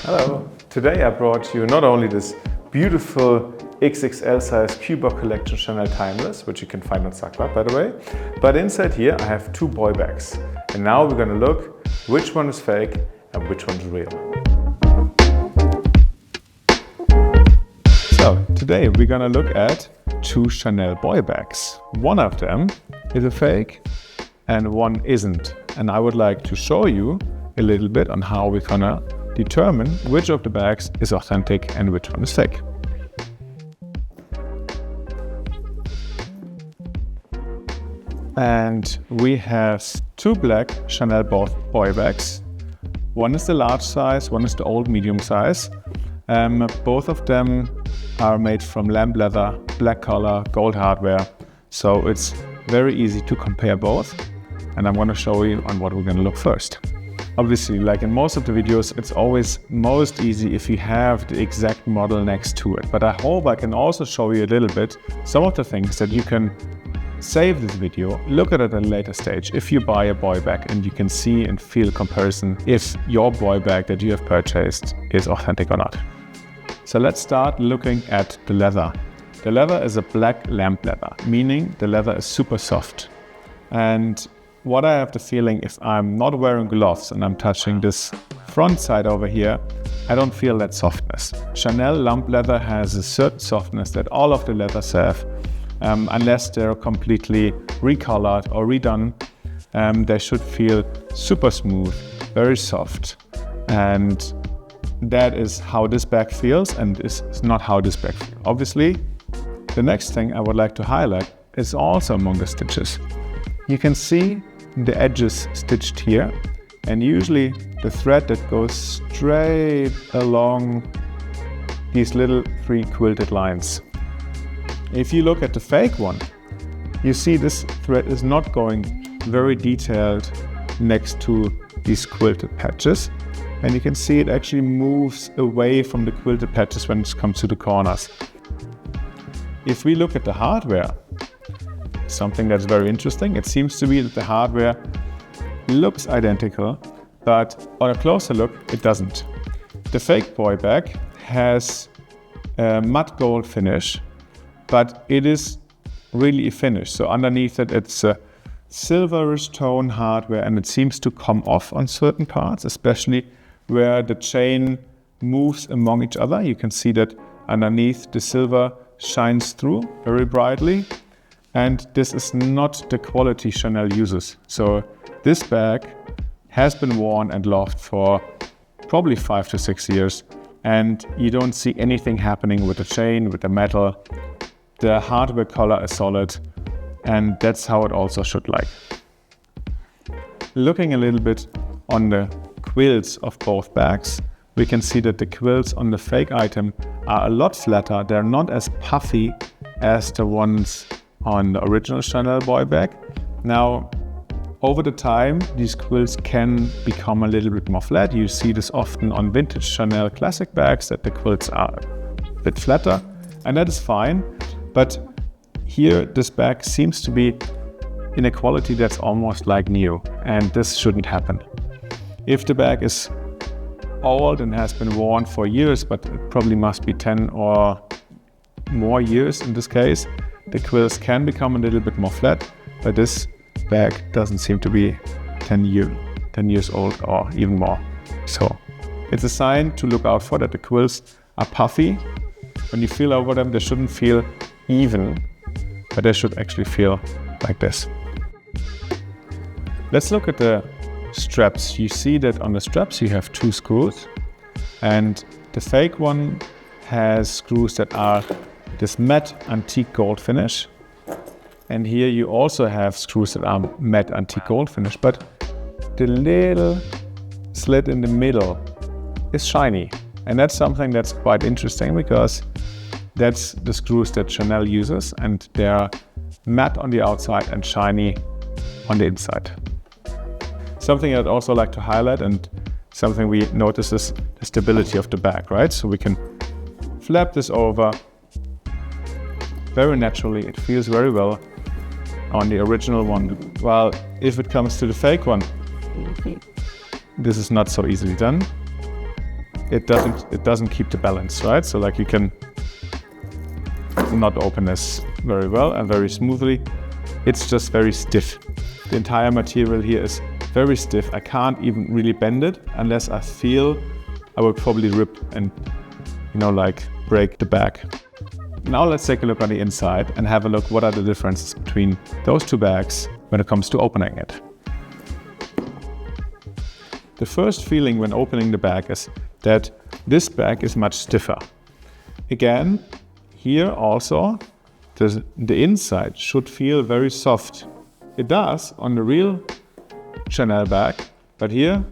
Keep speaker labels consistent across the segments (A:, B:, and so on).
A: Hello! Today I brought you not only this beautiful XXL size Cuba collection Chanel Timeless, which you can find on SACLÄB by the way, but inside here I have two boy bags. And now we're gonna look which one is fake and which one's real. So today we're gonna look at two Chanel boy bags. One of them is a fake and one isn't. And I would like to show you a little bit on how we're gonna determine which of the bags is authentic and which one is fake. And we have two black Chanel boy bags. One is the large size, one is the old medium size. Both of them are made from lamb leather, black color, gold hardware. So it's very easy to compare both. And I'm going to show you on what we're going to look first. Obviously, like in most of the videos, it's always most easy if you have the exact model next to it. But I hope I can also show you a little bit some of the things that you can save this video, look at it at a later stage if you buy a boy bag, and you can see and feel a comparison if your boy bag that you have purchased is authentic or not. So let's start looking at the leather. The leather is a black lamb leather, meaning the leather is super soft. And what I have the feeling, if I'm not wearing gloves and I'm touching this front side over here, I don't feel that softness. Chanel lamb leather has a certain softness that all of the leathers have. Unless they're completely recolored or redone, they should feel super smooth, very soft. And that is how this bag feels, and this is not how this bag feels. Obviously, the next thing I would like to highlight is also among the stitches. You can see the edges stitched here, and usually the thread that goes straight along these little three quilted lines. If you look at the fake one, you see this thread is not going very detailed next to these quilted patches. And you can see it actually moves away from the quilted patches when it comes to the corners. If we look at the hardware, something that's very interesting, it seems to be that the hardware looks identical, but on a closer look, it doesn't. The fake boy bag has a matte gold finish, but it is really a finish. So underneath it, it's a silverish tone hardware, and it seems to come off on certain parts, especially where the chain moves among each other. You can see that underneath the silver shines through very brightly. And this is not the quality Chanel uses. So this bag has been worn and loved for probably 5 to 6 years. And you don't see anything happening with the chain, with the metal. The hardware color is solid, and that's how it also should like. Looking a little bit on the quills of both bags, we can see that the quills on the fake item are a lot flatter. They're not as puffy as the ones on the original Chanel boy bag. Now, over the time, these quills can become a little bit more flat. You see this often on vintage Chanel classic bags, that the quills are a bit flatter, and that is fine. But here, this bag seems to be in a quality that's almost like new, and this shouldn't happen. If the bag is old and has been worn for years, but it probably must be 10 or more years in this case, the quills can become a little bit more flat, but this bag doesn't seem to be 10 years old or even more. So it's a sign to look out for, that the quills are puffy. When you feel over them, they shouldn't feel even, but they should actually feel like this. Let's look at the straps. You see that on the straps you have two screws, and the fake one has screws that are this matte antique gold finish, and here you also have screws that are matte antique gold finish, but the little slit in the middle is shiny, and that's something that's quite interesting, because that's the screws that Chanel uses, and they're matte on the outside and shiny on the inside. Something I'd also like to highlight, and something we notice, is the stability of the bag, right? So we can flap this over very naturally. It feels very well on the original one. While if it comes to the fake one, This is not so easily done. It doesn't keep the balance, right? So like you can not open this very well and very smoothly. It's just very stiff. The entire material here is very stiff. I can't even really bend it unless I feel I will probably rip and, like break the bag. Now let's take a look on the inside and have a look what are the differences between those two bags when it comes to opening it. The first feeling when opening the bag is that this bag is much stiffer. Again, here also, the inside should feel very soft. It does on the real Chanel bag, but here,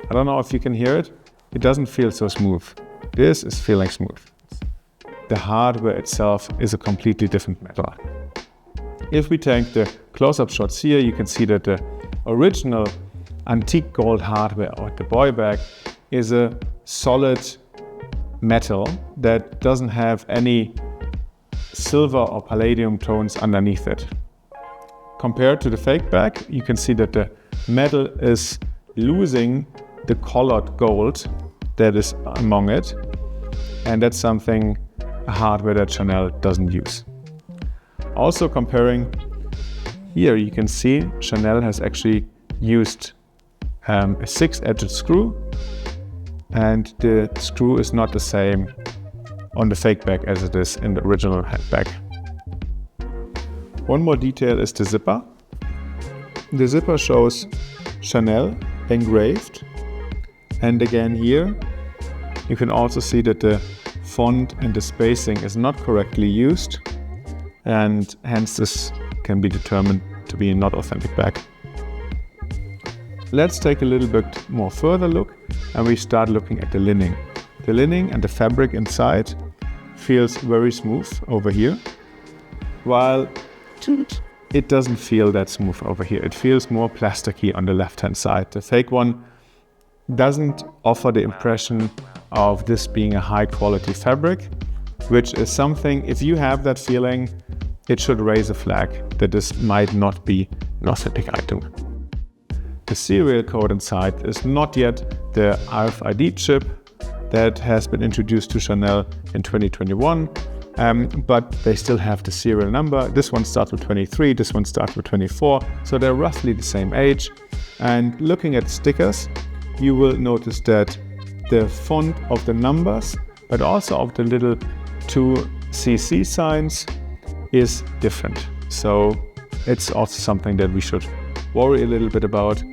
A: I don't know if you can hear it, it doesn't feel so smooth. This is feeling smooth. The hardware itself is a completely different matter. If we take the close-up shots here, you can see that the original antique gold hardware or the boy bag is a solid metal that doesn't have any silver or palladium tones underneath it. Compared to the fake bag, you can see that the metal is losing the colored gold that is among it, and that's something, a hardware that Chanel doesn't use. Also comparing, here you can see Chanel has actually used a 6-edged screw, and the screw is not the same on the fake bag as it is in the original bag. One more detail is the zipper. The zipper shows Chanel engraved, and again here you can also see that the font and the spacing is not correctly used, and hence this can be determined to be a not authentic bag. Let's take a little bit more further look, and we start looking at the lining. The lining and the fabric inside feels very smooth over here, while it doesn't feel that smooth over here. It feels more plasticky on the left-hand side. The fake one doesn't offer the impression of this being a high-quality fabric, which is something, if you have that feeling, it should raise a flag that this might not be an authentic item. The serial code inside is not yet the RFID chip that has been introduced to Chanel in 2021, but they still have the serial number. This one starts with 23, this one starts with 24, so they're roughly the same age. And looking at stickers, you will notice that the font of the numbers, but also of the little 2cc signs is different. So it's also something that we should worry a little bit about.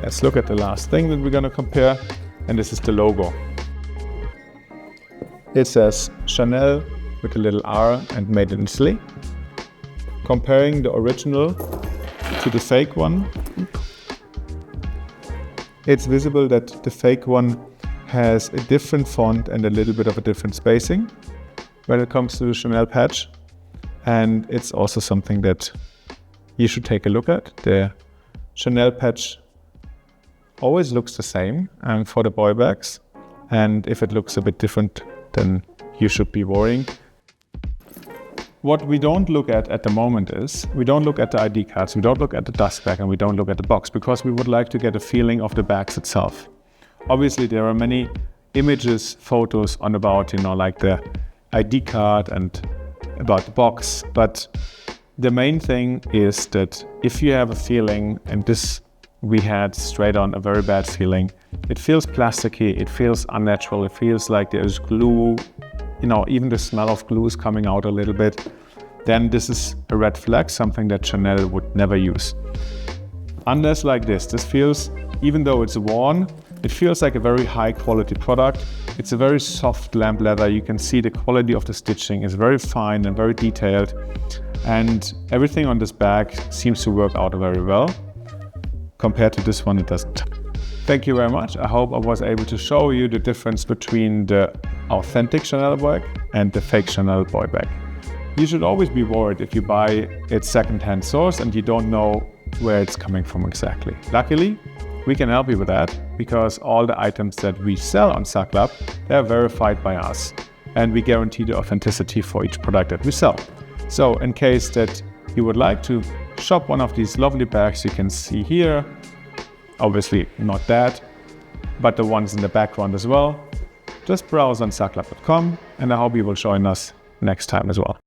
A: Let's look at the last thing that we're going to compare, and this is the logo. It says Chanel with a little R and made in Italy. Comparing the original to the fake one, it's visible that the fake one has a different font and a little bit of a different spacing when it comes to the Chanel patch, and it's also something that you should take a look at. The Chanel patch always looks the same for the boy bags, and if it looks a bit different, then you should be worrying. What we don't look at the moment is, we don't look at the ID cards, we don't look at the dust bag, and we don't look at the box, because we would like to get a feeling of the bags itself. Obviously there are many images, photos on about, like the ID card and about the box, but the main thing is that if you have a feeling, and this we had straight on a very bad feeling, it feels plasticky, it feels unnatural, it feels like there's glue, even the smell of glue is coming out a little bit, then this is a red flag, something that Chanel would never use. Unless like this feels, even though it's worn, it feels like a very high quality product. It's a very soft lamp leather. You can see the quality of the stitching is very fine and very detailed, and everything on this bag seems to work out very well. Compared to this one, it doesn't. Thank you very much. I hope I was able to show you the difference between the authentic Chanel bag and the fake Chanel boy bag. You should always be worried if you buy it second-hand source and you don't know where it's coming from exactly. Luckily, we can help you with that, because all the items that we sell on SACLAB, they are verified by us, and we guarantee the authenticity for each product that we sell. So in case that you would like to shop one of these lovely bags you can see here, obviously not that, but the ones in the background as well, just browse on SACLAB.com, and I hope you will join us next time as well.